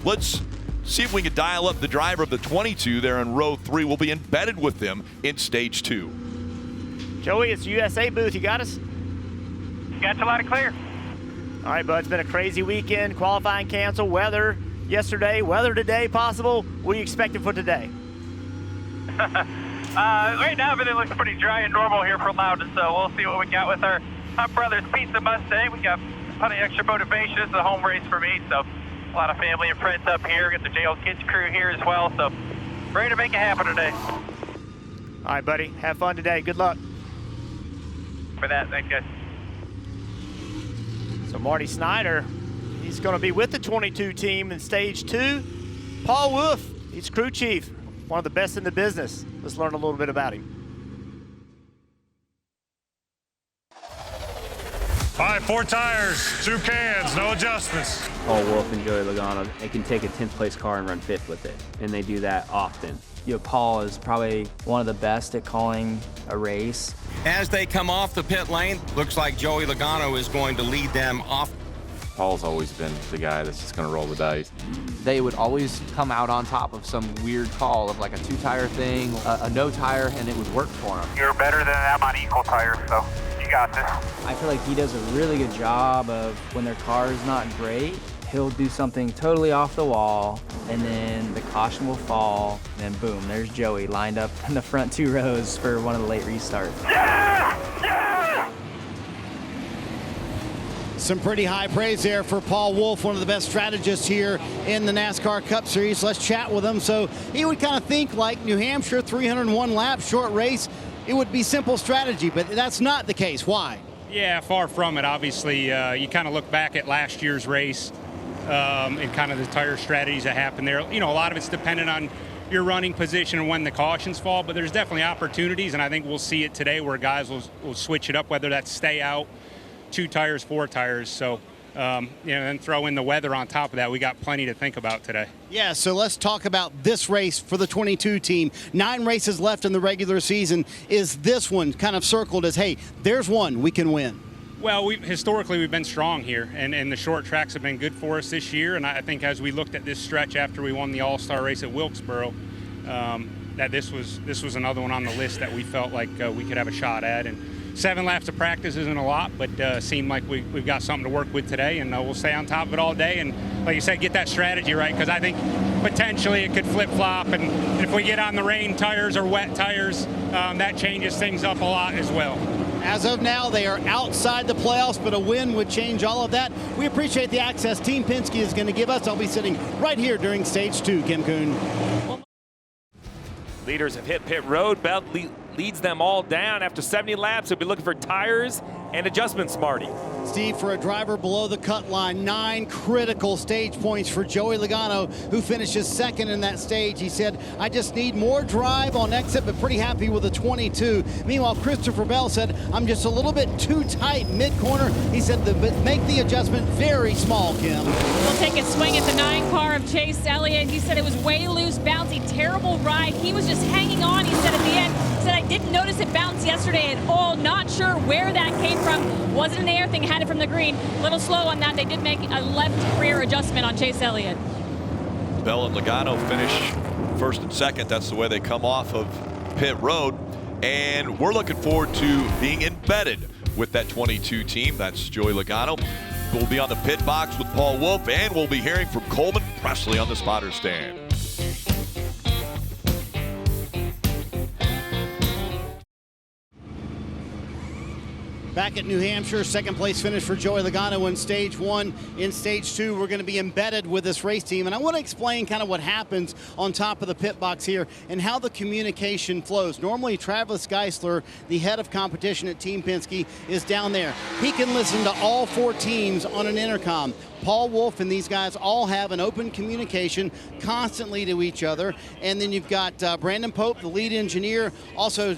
Let's see if we can dial up the driver of the 22 there in row 3. We'll be embedded with them in stage 2. Joey, it's USA booth. You got us? Got you loud and clear. All right, bud. It's been a crazy weekend. Qualifying canceled. Weather yesterday. Weather today possible. What are you expecting for today? Right now, everything looks pretty dry and normal here for Loudon, so we'll see what we got with our Brothers Pizza Mustang. We got plenty of extra motivation. It's a home race for me, so a lot of family and friends up here. Got the JL Kids crew here as well, so ready to make it happen today. All right, buddy. Have fun today. Good luck. For that, thanks, guys. So Marty Snider, he's going to be with the 22 team in stage 2. Paul Wolf, he's crew chief, one of the best in the business. Let's learn a little bit about him. All right, 4 tires, 2 cans, no adjustments. Paul Wolf and Joey Logano, they can take a 10th place car and run 5th with it, and they do that often. Paul is probably one of the best at calling a race. As they come off the pit lane, looks like Joey Logano is going to lead them off. Paul's always been the guy that's just going to roll the dice. They would always come out on top of some weird call of like a 2-tire thing, a no tire, and it would work for them. You're better than them on equal tires, so you got this. I feel like he does a really good job of when their car is not great, he'll do something totally off the wall, and then the caution will fall, and then boom, there's Joey lined up in the front 2 rows for one of the late restarts. Yeah! Yeah! Some pretty high praise there for Paul Wolf, one of the best strategists here in the NASCAR Cup Series. Let's chat with him. So he would kind of think like New Hampshire, 301 laps, short race, it would be simple strategy, but that's not the case. Why? Yeah, far from it. Obviously, you kind of look back at last year's race and kind of the tire strategies that happened there. A lot of it's dependent on your running position and when the cautions fall, but there's definitely opportunities, and I think we'll see it today where guys will switch it up, whether that's stay out, 2 tires, 4 tires. So, and throw in the weather on top of that. We got plenty to think about today. Yeah, so let's talk about this race for the 22 team. 9 races left in the regular season. Is this one kind of circled as, hey, there's one we can win? Well, historically we've been strong here, and the short tracks have been good for us this year. And I think as we looked at this stretch after we won the All-Star race at Wilkesboro, that this was another one on the list that we felt like we could have a shot at. And 7 laps of practice isn't a lot, but seemed like we've got something to work with today, and we'll stay on top of it all day. And like you said, get that strategy right, because I think potentially it could flip-flop, and if we get on the rain tires or wet tires, that changes things up a lot as well. As of now, they are outside the playoffs, but a win would change all of that. We appreciate the access Team Penske is going to give us. I'll be sitting right here during stage 2, Kim Kuhn. Leaders have hit pit road. Bell leads them all down. After 70 laps, they'll be looking for tires and adjustments, Marty. Steve, for a driver below the cut line, 9 critical stage points for Joey Logano, who finishes 2nd in that stage. He said, I just need more drive on exit, but pretty happy with a 22. Meanwhile, Christopher Bell said, I'm just a little bit too tight mid-corner. He said, make the adjustment very small, Kim. We'll take a swing at the 9 car of Chase Elliott. He said it was way loose, bouncy, terrible ride. He was just hanging on, he said at the end. He said, I didn't notice it bounce yesterday at all. Not sure where that came from. Wasn't an air thing, had it from the green. A little slow on that. They did make a left rear adjustment on Chase Elliott. Bell and Logano finish 1st and 2nd. That's the way they come off of pit road. And we're looking forward to being embedded with that 22 team. That's Joey Logano. We'll be on the pit box with Paul Wolf, and we'll be hearing from Coleman Presley on the spotter stand. Back at New Hampshire, 2nd place finish for Joey Logano in stage 1. In stage 2, we're going to be embedded with this race team. And I want to explain kind of what happens on top of the pit box here and how the communication flows. Normally, Travis Geisler, the head of competition at Team Penske, is down there. He can listen to all 4 teams on an intercom. Paul Wolf and these guys all have an open communication constantly to each other. And then you've got Brandon Pope, the lead engineer, also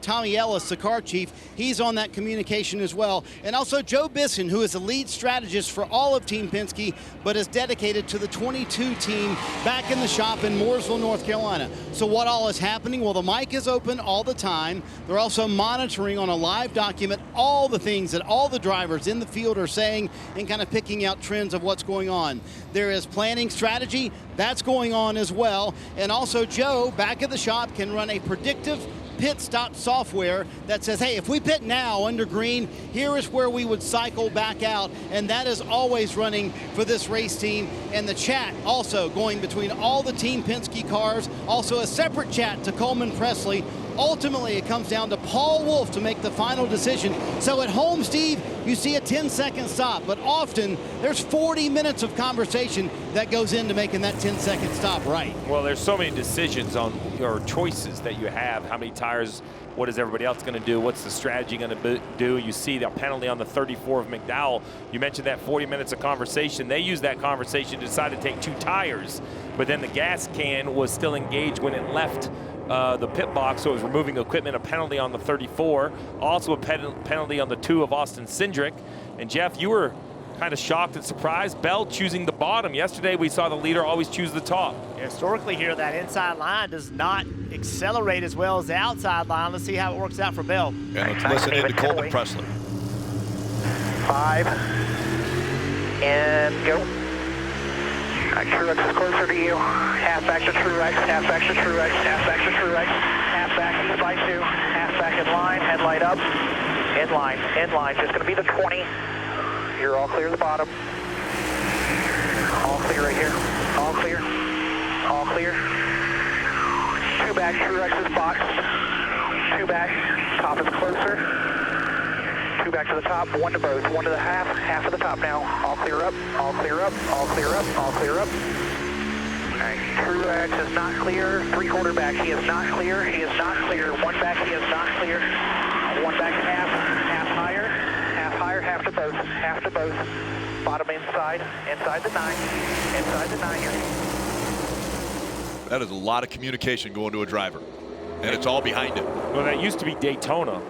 Tommy Ellis, the car chief. He's on that communication as well. And also Joe Bisson, who is the lead strategist for all of Team Penske, but is dedicated to the 22 team back in the shop in Mooresville, North Carolina. So what all is happening? Well, the mic is open all the time. They're also monitoring on a live document all the things that all the drivers in the field are saying and kind of picking out trends trends of what's going on. There is planning strategy, that's going on as well. And also Joe, back at the shop, can run a predictive pit stop software that says, hey, if we pit now under green, here is where we would cycle back out. And that is always running for this race team. And the chat also going between all the Team Penske cars, also a separate chat to Coleman Presley. Ultimately, it comes down to Paul Wolfe to make the final decision. So at home, Steve, you see a 10-second stop, but often there's 40 minutes of conversation that goes into making that 10-second stop right. Well, there's so many decisions on your choices that you have. How many tires, what is everybody else going to do? What's the strategy going to do? You see the penalty on the 34 of McDowell. You mentioned that 40 minutes of conversation. They used that conversation to decide to take 2 tires, but then the gas can was still engaged when it left the pit box, so it was removing equipment, a penalty on the 34, also a penalty on the 2 of Austin Cindric. And Jeff, you were kind of shocked and surprised. Bell choosing the bottom. Yesterday we saw the leader always choose the top. Historically here, that inside line does not accelerate as well as the outside line. Let's see how it works out for Bell. And let's listen in to Coleman Presley. 5 and go. Truex is closer to you. Half back to Truex, half back to Truex, half back to Truex, half back, east by 2, half back in line, headlight up, in line, just gonna be the 20. You're all clear at the bottom. All clear right here, all clear, all clear. 2 back, Truex's box, 2 back, top is closer. 2 back to the top, 1 to both, 1 to the half of the top now. All clear up, all clear up, all clear up, all clear up. All right, Truex is not clear. 3/4 back, he is not clear, he is not clear. 1 back, he is not clear. 1 back, half higher, half to both, half to both. Bottom inside the 9, inside the 9 here. That is a lot of communication going to a driver, and it's all behind it. Well, that used to be Daytona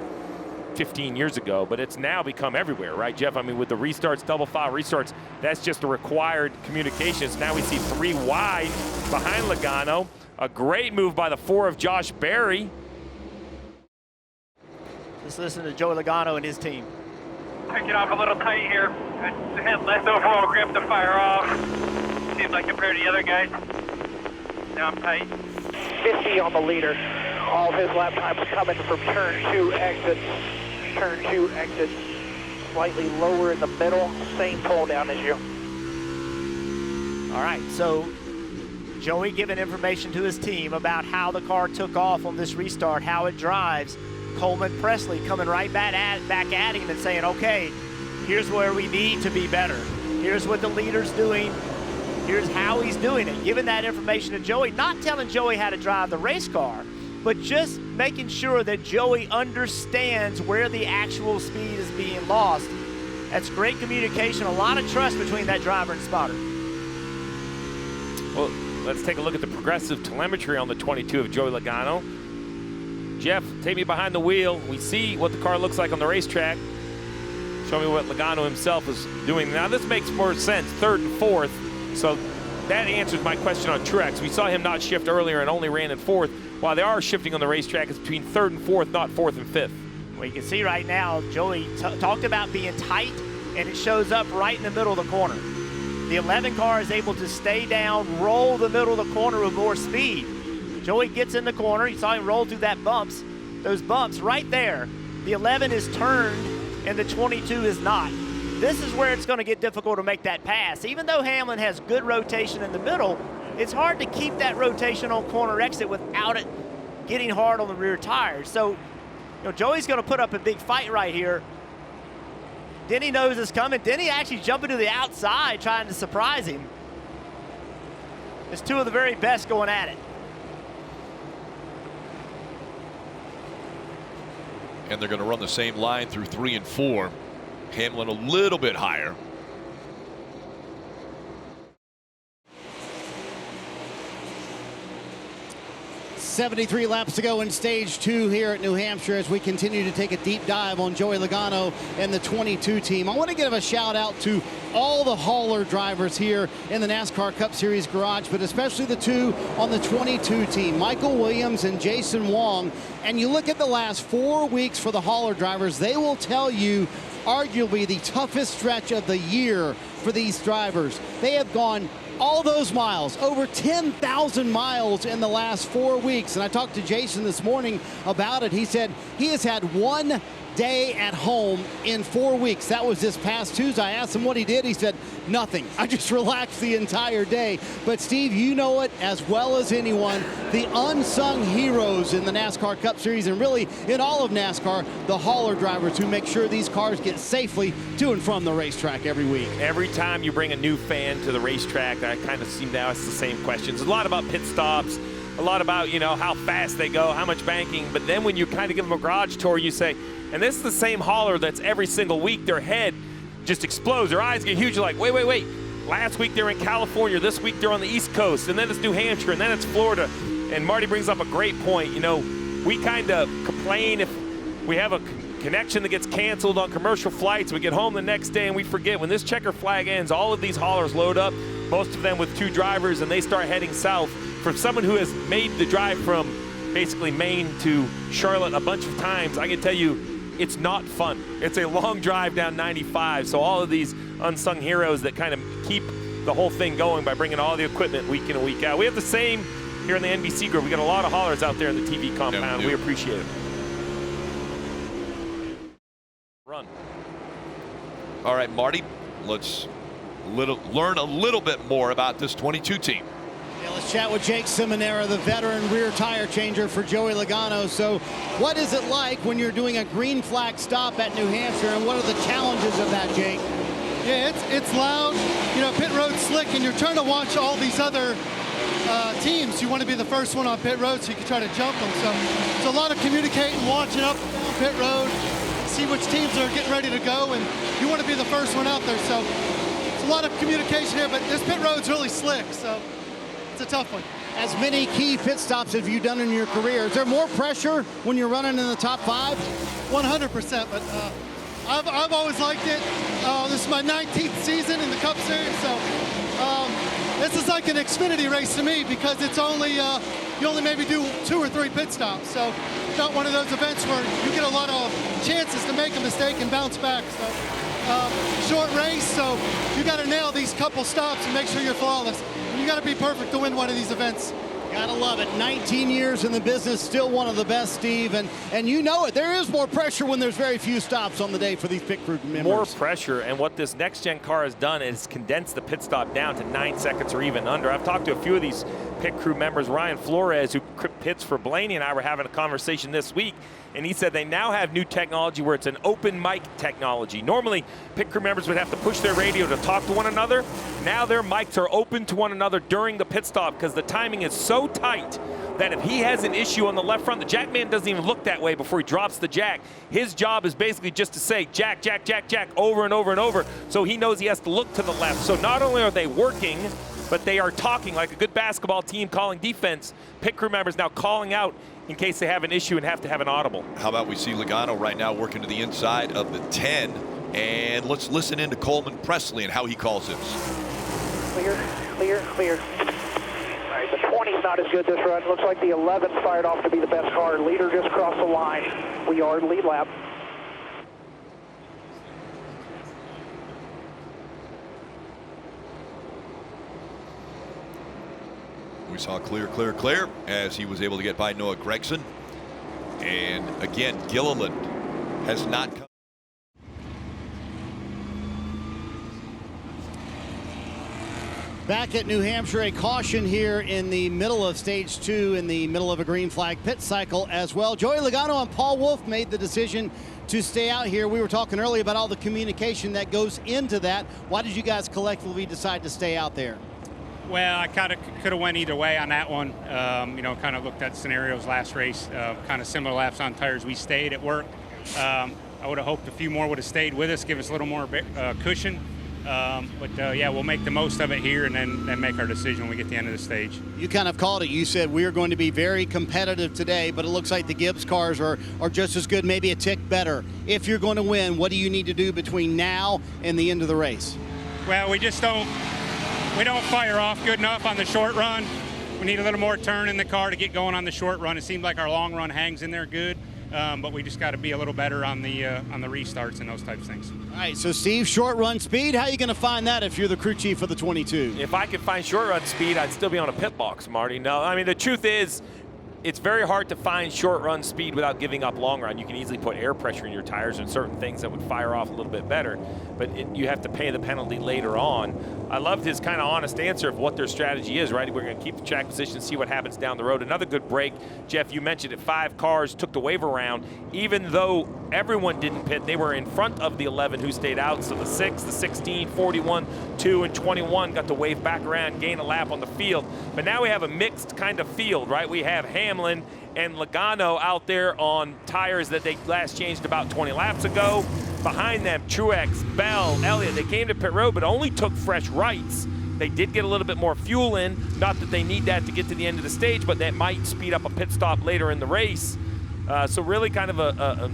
15 years ago, but it's now become everywhere, right, Jeff? I mean, with the restarts, double file restarts, that's just a required communications. Now we see 3 wide behind Logano. A great move by the 4 of Josh Berry. Let's listen to Joey Logano and his team. Took it off a little tight here. I had less overall grip to fire off. Seems like compared to the other guys. Now I'm tight. 50 on the leader. All of his lap times coming from turn 2 exit. Turn 2 exit. Slightly lower in the middle. Same pull down as you. All right, so Joey giving information to his team about how the car took off on this restart, how it drives. Coleman Presley coming right back at him and saying, okay, here's where we need to be better. Here's what the leader's doing. Here's how he's doing it. Giving that information to Joey, not telling Joey how to drive the race car, but just making sure that Joey understands where the actual speed is being lost. That's great communication, a lot of trust between that driver and spotter. Well, let's take a look at the progressive telemetry on the 22 of Joey Logano. Jeff, take me behind the wheel. We see what the car looks like on the racetrack. Show me what Logano himself is doing. Now, this makes more sense, 3rd and 4th. So that answers my question on Truex. We saw him not shift earlier and only ran in 4th. While they are shifting on the racetrack, it's between 3rd and 4th, not 4th and 5th. Well, you can see right now, Joey talked about being tight, and it shows up right in the middle of the corner. The 11 car is able to stay down, roll the middle of the corner with more speed. Joey gets in the corner. You saw him roll through those bumps right there. The 11 is turned, and the 22 is not. This is where it's going to get difficult to make that pass. Even though Hamlin has good rotation in the middle, it's hard to keep that rotation on corner exit without it getting hard on the rear tires. So, Joey's going to put up a big fight right here. Denny knows it's coming. Denny actually jumping to the outside, trying to surprise him. It's 2 of the very best going at it. And they're going to run the same line through 3 and 4. Hamlin a little bit higher. 73 laps to go in stage 2 here at New Hampshire as we continue to take a deep dive on Joey Logano and the 22 team. I want to give a shout out to all the hauler drivers here in the NASCAR Cup Series garage, but especially the 2 on the 22 team, Michael Williams and Jason Wong. And you look at the last 4 weeks for the hauler drivers, they will tell you arguably the toughest stretch of the year for these drivers. They have gone all those miles, over 10,000 miles in the last 4 weeks. And I talked to Jason this morning about it. He said he has had 1 day at home in 4 weeks. That was this past Tuesday. I asked him what he did. He said, nothing. I just relaxed the entire day. But Steve, you know it as well as anyone, the unsung heroes in the NASCAR Cup Series and really in all of NASCAR, the hauler drivers who make sure these cars get safely to and from the racetrack every week. Every time you bring a new fan to the racetrack, I kind of seem to ask the same questions. A lot about pit stops, a lot about, you know, how fast they go, how much banking. But then when you kind of give them a garage tour, you say, and this is the same hauler that's every single week, their head just explodes. Their eyes get huge. You're like, wait. Last week they're in California. This week they're on the East Coast. And then it's New Hampshire. And then it's Florida. And Marty brings up a great point. You know, we kind of complain if we have a connection that gets canceled on commercial flights. We get home the next day and we forget. When this checker flag ends, all of these haulers load up, most of them with 2 drivers, and they start heading south. For someone who has made the drive from basically Maine to Charlotte a bunch of times, I can tell you, it's not fun. It's a long drive down 95. So all of these unsung heroes that kind of keep the whole thing going by bringing all the equipment week in and week out. We have the same here in the NBC group. We got a lot of haulers out there in the TV compound. Yeah, we appreciate it. Run. All right, Marty, let's learn a little bit more about this 22 team. Yeah, let's chat with Jake Simonera, the veteran rear tire changer for Joey Logano. So what is it like when you're doing a green flag stop at New Hampshire, and what are the challenges of that, Jake? Yeah, it's loud. You know, pit road's slick, and you're trying to watch all these other teams. You want to be the first one on pit road so you can try to jump them. So it's a lot of communicating, watching up pit road, see which teams are getting ready to go, and you want to be the first one out there. So it's a lot of communication here, but this pit road's really slick, so it's a tough one. As many key pit stops have you done in your career? Is there more pressure when you're running in the top 5? 100%, but I've always liked it. This is my 19th season in the Cup Series, so this is like an Xfinity race to me because it's only you only maybe do 2 or 3 pit stops. So it's not one of those events where you get a lot of chances to make a mistake and bounce back. So short race, so you got to nail these couple stops and make sure you're flawless. And you got to be perfect to win one of these events. Gotta love it. 19 years in the business, still one of the best, Steve. And you know it. There is more pressure when there's very few stops on the day for these pit crew members. More pressure, and what this next-gen car has done is condensed the pit stop down to 9 seconds or even under. I've talked to a few of these pit crew members. Ryan Flores, who pits for Blaney, and I were having a conversation this week, and he said they now have new technology where it's an open mic technology. Normally, pit crew members would have to push their radio to talk to one another. Now their mics are open to one another during the pit stop because the timing is so tight that if he has an issue on the left front, the jack man doesn't even look that way before he drops the jack. His job is basically just to say jack, jack, jack, jack over and over and over, so he knows he has to look to the left. So not only are they working, but they are talking like a good basketball team calling defense. Pit crew members now calling out in case they have an issue and have to have an audible. How about we see Logano right now working to the inside of the 10, and let's listen into Coleman Presley and how he calls this. Clear, clear, clear. All right, the 20's not as good this run. Looks like the 11 fired off to be the best car. Leader just crossed the line. We are in lead lap. We saw clear, clear, clear as he was able to get by Noah Gragson. And again, Gilliland has not come. Back at New Hampshire, a caution here in the middle of stage 2 in the middle of a green flag pit cycle as well. Joey Logano and Paul Wolfe made the decision to stay out here. We were talking earlier about all the communication that goes into that. Why did you guys collectively decide to stay out there? Well, I kind of could have went either way on that one. You know, kind of looked at scenarios last race, kind of similar laps on tires. We stayed at work. I would have hoped a few more would have stayed with us, give us a little more cushion. Yeah, we'll make the most of it here and then make our decision when we get to the end of the stage. You kind of called it. You said we are going to be very competitive today, but it looks like the Gibbs cars are just as good, maybe a tick better. If you're going to win, what do you need to do between now and the end of the race? Well, we don't fire off good enough on the short run. We need a little more turn in the car to get going on the short run. It seems like our long run hangs in there good. but we just got to be a little better on the restarts and those types of things. All right, so Steve, short run speed, how are you going to find that if you're the crew chief of the 22? If I could find short run speed, I'd still be on a pit box, Marty. No, I mean, the truth is, it's very hard to find short run speed without giving up long run. You can easily put air pressure in your tires and certain things that would fire off a little bit better, but you have to pay the penalty later on. I loved his kind of honest answer of what their strategy is, right? We're going to keep the track position, see what happens down the road. Another good break. Jeff, you mentioned it, 5 cars took the wave around. Even though everyone didn't pit, they were in front of the 11 who stayed out. So the 6, the 16, 41, 2, and 21 got to wave back around, gain a lap on the field. But now we have a mixed kind of field, right? We have Hamlin and Logano out there on tires that they last changed about 20 laps ago. Behind them, Truex, Bell, Elliott, they came to pit road but only took fresh rights. They did get a little bit more fuel in, not that they need that to get to the end of the stage, but that might speed up a pit stop later in the race. So really kind of a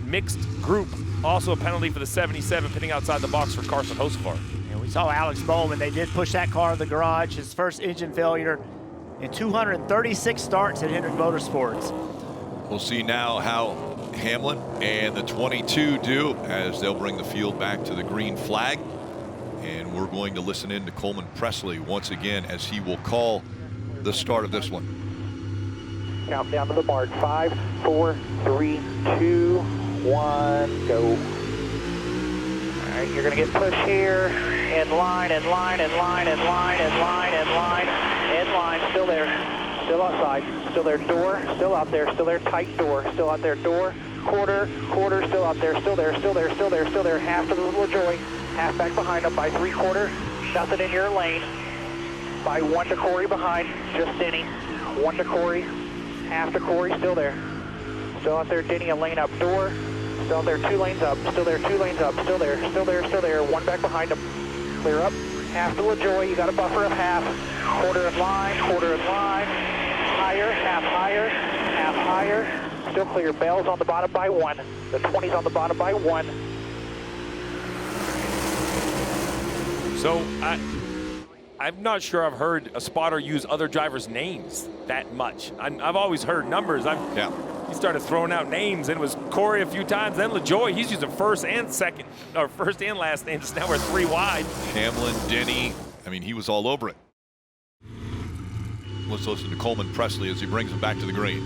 mixed group. Also a penalty for the 77 pitting outside the box for Carson Hocevar. And we saw Alex Bowman, they did push that car to the garage, his first engine failure in 236 starts at Hendrick Motorsports. We'll see now how Hamlin and the 22 do as they'll bring the field back to the green flag. And we're going to listen in to Coleman Presley once again as he will call the start of this one. Count down to the mark. 5, 4, 3, 2, 1, go. All right, you're going to get pushed here. In line, in line, in line, in line, in line, in line, in line. Still there. Still outside. Still there. Door. Still out there. Still there. Tight door. Still out there. Door. Quarter. Quarter. Still out there. Still there. Still there. Still there. Still there. Half to the little Joey. Half back behind him by 3/4. Nothing in your lane. By 1 to Corey behind. Just Denny. 1 to Corey. Half to Corey. Still there. Still out there. Denny, a lane up. Door. Still out there. 2 lanes up. Still there. 2 lanes up. Still there. Still there. Still there. 1 back behind him. Clear up. Half to LaJoy. You got a buffer of half. Quarter in line. Quarter in line. Higher. Half higher. Half higher. Still clear. Bell's on the bottom by 1. The 20's on the bottom by 1. So I'm not sure I've heard a spotter use other drivers' names that much. I've always heard numbers. He started throwing out names, and it was Corey a few times. Then LaJoy, he's using first and last names. Now we're 3 wide. Hamlin, Denny, I mean, he was all over it. Let's listen to Coleman Presley as he brings him back to the green.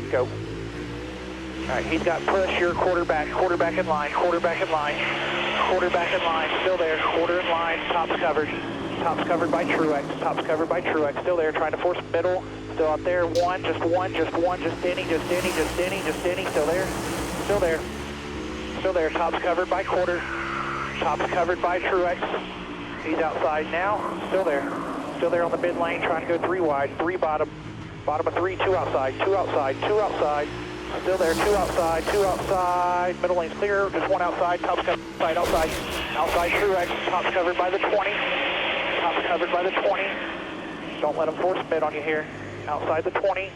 Go. All right, he's got push. You're quarterback in line, quarterback in line, quarterback in line. Still there, quarter in line. Top's covered. Top's covered by Truex. Top's covered by Truex. Still there, trying to force middle. Still out there. One, just Denny, just Denny, just Denny, just Denny. Still there, still there, still there. Top's covered by quarter. Top's covered by Truex. He's outside now. Still there on the mid lane, trying to go 3 wide, 3 bottom, bottom of 3, 2 outside, 2 outside, 2 outside. Still there, 2 outside, 2 outside. Middle lane's clear, just 1 outside. Top's covered, outside, outside Truex. Top's covered by the 20. Top's covered by the 20. Don't let him force mid on you here. Outside the 20.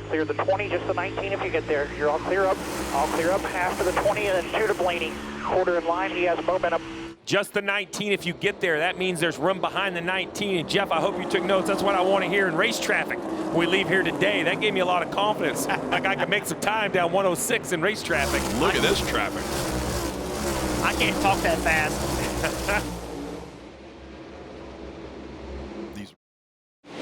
Clear the 20, just the 19 if you get there. You're all clear up. All clear up, half to the 20, and then 2 to Blaney. Quarter in line, he has momentum. Just the 19 if you get there. That means there's room behind the 19. And Jeff, I hope you took notes. That's what I want to hear in race traffic when we leave here today. That gave me a lot of confidence. Like I could make some time down 106 in race traffic. Look at this traffic. I can't talk that fast.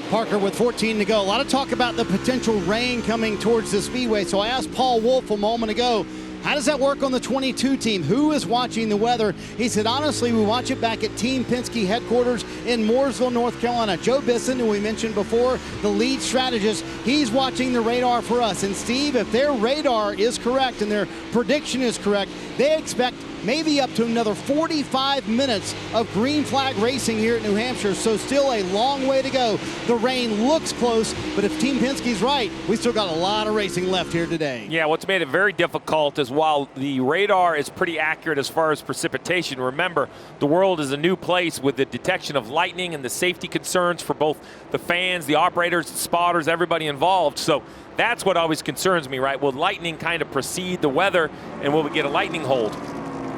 Parker with 14 to go. A lot of talk about the potential rain coming towards the speedway. So I asked Paul Wolf a moment ago, how does that work on the 22 team? Who is watching the weather? He said, honestly, we watch it back at Team Penske headquarters in Mooresville, North Carolina. Joe Bisson, who we mentioned before, the lead strategist, he's watching the radar for us. And Steve, if their radar is correct and their prediction is correct, they expect maybe up to another 45 minutes of green flag racing here at New Hampshire. So still a long way to go. The rain looks close, but if Team Penske's right, we still got a lot of racing left here today. Yeah, what's made it very difficult is while the radar is pretty accurate as far as precipitation, remember, the world is a new place with the detection of lightning and the safety concerns for both the fans, the operators, the spotters, everybody involved. So that's what always concerns me, right? Will lightning kind of precede the weather, and will we get a lightning hold?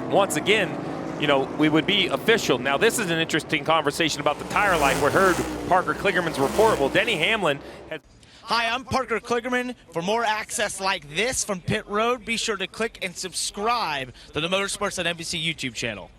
Once again, you know, we would be official. Now, this is an interesting conversation about the tire life. We heard Parker Kligerman's report. Well, Denny Hamlin has... Hi, I'm Parker Kligerman. For more access like this from Pit Road, be sure to click and subscribe to the Motorsports on NBC YouTube channel.